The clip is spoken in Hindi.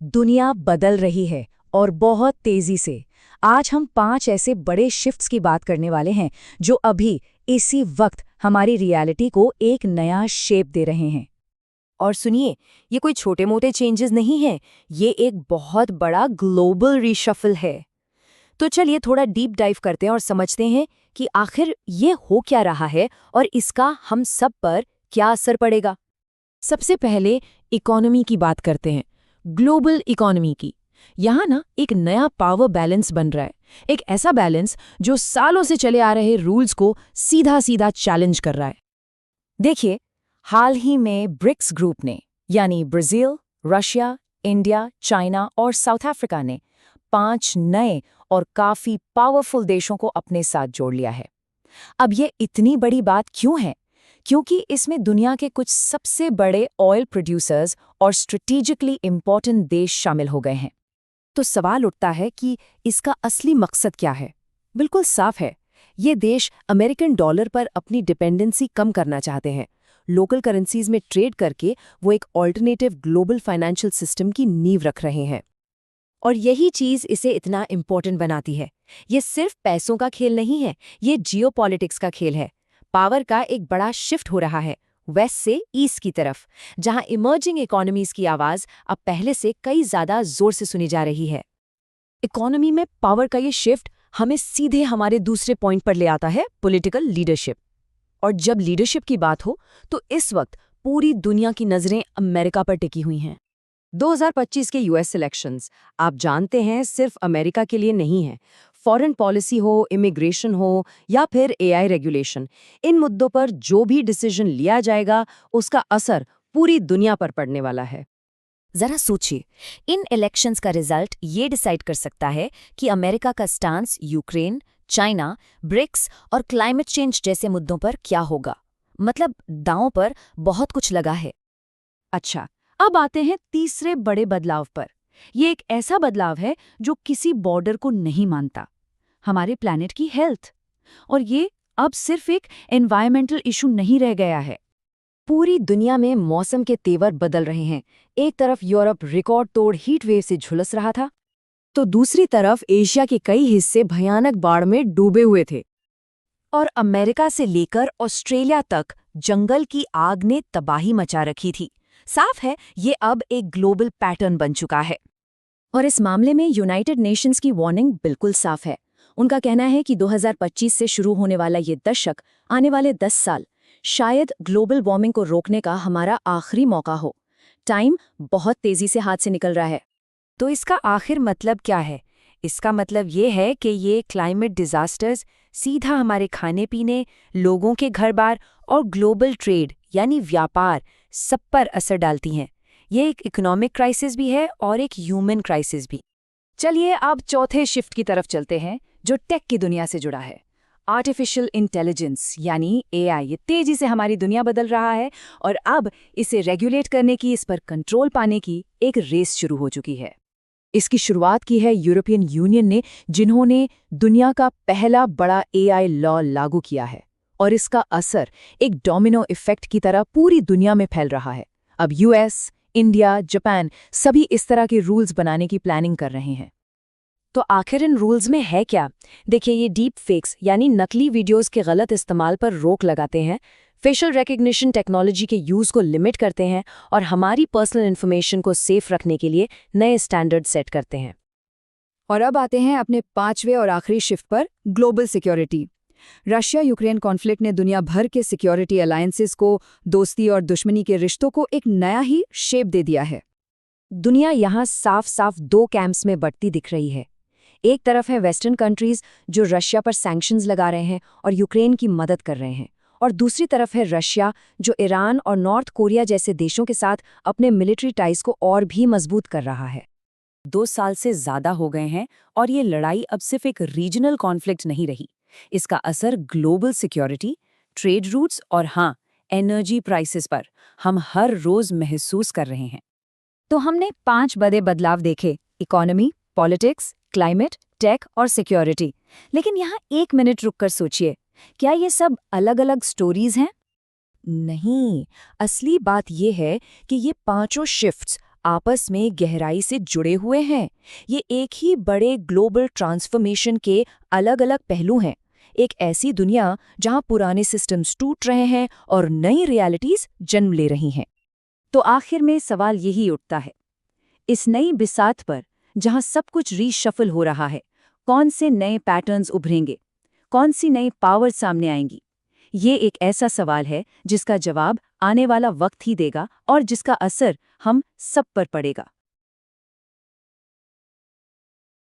दुनिया बदल रही है और बहुत तेजी से। आज हम 5 ऐसे बड़े शिफ्ट्स की बात करने वाले हैं जो अभी इसी वक्त हमारी रियलिटी को एक नया शेप दे रहे हैं। और सुनिए, ये कोई छोटे मोटे चेंजेस नहीं हैं, ये एक बहुत बड़ा ग्लोबल रीशफल है। तो चलिए थोड़ा डीप डाइव करते हैं और समझते हैं कि आखिर ये हो क्या रहा है और इसका हम सब पर क्या असर पड़ेगा। सबसे पहले इकोनॉमी की बात करते हैं, ग्लोबल इकोनॉमी की। यहाँ ना एक नया पावर बैलेंस बन रहा है, एक ऐसा बैलेंस जो सालों से चले आ रहे रूल्स को सीधा सीधा चैलेंज कर रहा है। देखिए, हाल ही में ब्रिक्स ग्रुप ने, यानी ब्राजील, रशिया, इंडिया, चाइना और साउथ अफ्रीका ने 5 नए और काफी पावरफुल देशों को अपने साथ जोड़ लिया है। अब ये इतनी बड़ी बात क्यों है? क्योंकि इसमें दुनिया के कुछ सबसे बड़े ऑयल प्रोड्यूसर्स और स्ट्रेटेजिकली इंपॉर्टेंट देश शामिल हो गए हैं। तो सवाल उठता है कि इसका असली मकसद क्या है? बिल्कुल साफ है, ये देश अमेरिकन डॉलर पर अपनी डिपेंडेंसी कम करना चाहते हैं। लोकल करेंसीज में ट्रेड करके वो एक ऑल्टरनेटिव ग्लोबल फाइनेंशियल सिस्टम की नींव रख रहे हैं। और यही चीज इसे इतना इम्पोर्टेंट बनाती है। ये सिर्फ पैसों का खेल नहीं है, ये जियोपॉलिटिक्स का खेल है। पावर का एक बड़ा शिफ्ट हो रहा है वेस्ट से ईस्ट की तरफ, जहां इमर्जिंग इकोनॉमीज की आवाज अब पहले से कई ज्यादा जोर से सुनी जा रही है। इकोनॉमी में पावर का ये शिफ्ट हमें सीधे हमारे दूसरे पॉइंट पर ले आता है, पॉलिटिकल लीडरशिप। और जब लीडरशिप की बात हो तो इस वक्त पूरी दुनिया की नजरें अमेरिका पर टिकी हुई हैं। 2025 के यूएस इलेक्शंस, आप जानते हैं, सिर्फ अमेरिका के लिए नहीं है। फॉरेन पॉलिसी हो, इमिग्रेशन हो या फिर एआई रेगुलेशन, इन मुद्दों पर जो भी डिसीजन लिया जाएगा उसका असर पूरी दुनिया पर पड़ने वाला है। जरा सोचिए, इन इलेक्शंस का रिजल्ट ये डिसाइड कर सकता है कि अमेरिका का स्टांस यूक्रेन, चाइना, ब्रिक्स और क्लाइमेट चेंज जैसे मुद्दों पर क्या होगा। मतलब दांव पर बहुत कुछ लगा है। अच्छा, अब आते हैं तीसरे बड़े बदलाव पर। ये एक ऐसा बदलाव है जो किसी बॉर्डर को नहीं मानता, हमारे प्लैनेट की हेल्थ। और ये अब सिर्फ एक एनवायरमेंटल इशू नहीं रह गया है। पूरी दुनिया में मौसम के तेवर बदल रहे हैं। एक तरफ यूरोप रिकॉर्ड तोड़ हीट वेव से झुलस रहा था, तो दूसरी तरफ एशिया के कई हिस्से भयानक बाढ़ में डूबे हुए थे। और अमेरिका से लेकर ऑस्ट्रेलिया तक जंगल की आग ने तबाही मचा रखी थी। साफ है, ये अब एक ग्लोबल पैटर्न बन चुका है। और इस मामले में यूनाइटेड नेशंस की वार्निंग बिल्कुल साफ है। उनका कहना है कि 2025 से शुरू होने वाला ये दशक, आने वाले 10 साल, शायद ग्लोबल वार्मिंग को रोकने का हमारा आखिरी मौका हो। टाइम बहुत तेजी से हाथ से निकल रहा है। तो इसका आखिर मतलब क्या है? इसका मतलब ये है कि ये क्लाइमेट डिजास्टर्स सीधा हमारे खाने पीने, लोगों के घर-बार और ग्लोबल ट्रेड यानी व्यापार सब पर असर डालती हैं। ये एक इकोनॉमिक क्राइसिस भी है और एक ह्यूमन क्राइसिस भी। चलिए अब चौथे शिफ्ट की तरफ चलते हैं जो टेक की दुनिया से जुड़ा है। आर्टिफिशियल इंटेलिजेंस यानी एआई, ये तेजी से हमारी दुनिया बदल रहा है और अब इसे रेगुलेट करने की, इस पर कंट्रोल पाने की एक रेस शुरू हो चुकी है। इसकी शुरुआत की है यूरोपियन यूनियन ने, जिन्होंने दुनिया का पहला बड़ा एआई लॉ लागू किया है। और इसका असर एक डोमिनो इफेक्ट की तरह पूरी दुनिया में फैल रहा है। अब यूएस, इंडिया, जापान सभी इस तरह के रूल्स बनाने की प्लानिंग कर रहे हैं। तो आखिर इन रूल्स में है क्या? देखिए, ये डीप फेक्स यानी नकली वीडियोस के गलत इस्तेमाल पर रोक लगाते हैं, फेशियल रिकग्निशन टेक्नोलॉजी के यूज को लिमिट करते हैं और हमारी पर्सनल इन्फॉर्मेशन को सेफ रखने के लिए नए स्टैंडर्ड सेट करते हैं। और अब आते हैं अपने 5वें और आखिरी शिफ्ट पर, global security. Russia Ukraine conflict ने दुनिया भर के सिक्योरिटी अलायंसेस को, दोस्ती और दुश्मनी के रिश्तों को एक नया ही शेप दे दिया है। दुनिया यहाँ साफ साफ 2 कैंप्स में बढ़ती दिख रही है। एक तरफ है वेस्टर्न कंट्रीज जो रशिया पर सैंक्शंस लगा रहे हैं और यूक्रेन की मदद कर रहे हैं, और दूसरी तरफ है रशिया जो ईरान और नॉर्थ कोरिया जैसे देशों के साथ अपने मिलिट्री टाइज को और भी मजबूत कर रहा है। 2 साल से ज्यादा हो गए हैं और ये लड़ाई अब सिर्फ एक रीजनल कॉन्फ्लिक्ट नहीं रही। इसका असर ग्लोबल सिक्योरिटी, ट्रेड रूट्स और हाँ, एनर्जी प्राइसेस पर हम हर रोज महसूस कर रहे हैं। तो हमने 5 बड़े बदलाव देखे, इकोनॉमी, पॉलिटिक्स, क्लाइमेट, टेक और सिक्योरिटी। लेकिन यहाँ 1 मिनट रुककर सोचिए, क्या ये सब अलग अलग स्टोरीज हैं? नहीं, असली बात ये है कि ये 5 शिफ्ट्स आपस में गहराई से जुड़े हुए हैं। ये एक ही बड़े ग्लोबल ट्रांसफॉर्मेशन के अलग-अलग पहलू हैं। एक ऐसी दुनिया जहां पुराने सिस्टम्स टूट रहे हैं और नई रियलिटीज जन्म ले रही हैं। तो आखिर में सवाल यही उठता है, इस नई बिसात पर जहां सब कुछ रीशफल हो रहा है, कौन से नए पैटर्न्स उभरेंगे, कौन सी नई पावर सामने आएंगी? ये एक ऐसा सवाल है जिसका जवाब आने वाला वक्त ही देगा और जिसका असर हम सब पर पड़ेगा।